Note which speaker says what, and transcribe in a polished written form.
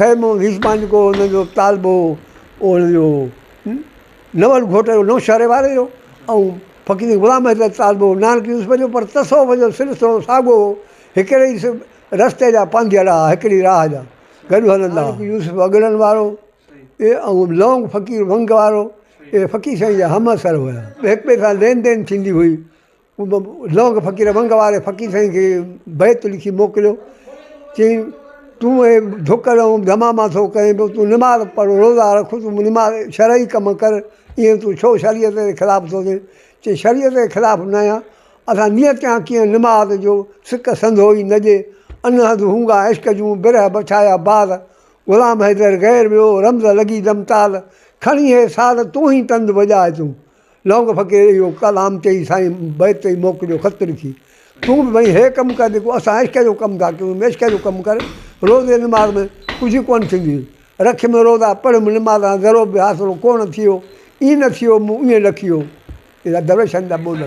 Speaker 1: ख़ैमो रिज़मान को हुनजो तालबो हुनजो नवल घोट जो नौशहरे वारे जो ऐं फ़क़ीर ग़ुलाम हैदर तालबो नानक यूसुफ जो पर तसव्वुफ़ जो सिलसिलो साॻियो हिकिड़े ई रस्ते जा पंज अड़ा हिकिड़ी राह जा गॾु हलंदा यूसुफ अगड़नि वारो ऐं लौंग फ़क़ीर वंग वारो इहे फ़क़ीर साईं जा हमअसर हुया हिक ॿिए सां लेन देन थींदी हुई लौंग फ़क़ीर वंग वारे फ़क़ीर साईं खे बैत लिखी मोकिलियो चई तूं हे धुक ऐं धमामा थो करें पियो तूं निमाज़ पढ़ रोज़ा रख तूं निमाज़ शरई कमु कर ईअं तूं छो शरीयत जे ख़िलाफ़ु थो थिए चई शरीयत जे ख़िलाफ़ु न आहियां असां नियत कयां कीअं निमाज़ जो सिक संधो ई नजे अनहद हूंगा इश्क जूं बिरह बछाया बाज़ ग़ुलाम हैदर गैर वियो रम्ज़ लॻी दमताल खणी हे साल तूं ई तंद वॼाए तूं लौंग फ़क़ीर इहो कलाम चई साईं बैत ई मोकिलियो ख़त लिखी तूं बि भई हे कमु कर जेको असां इश्क जो कमु था कयूं इश्क जो कमु कर रोज़े निमाज़ में कुझु कोन्ह थींदी रख में रोज़ा पढ़ निमाज़ ज़रो बि हासिलो कोन्ह थियो ईअं न थियो मूं ईअं लखियो इहा दरवेशनि जा ॿोल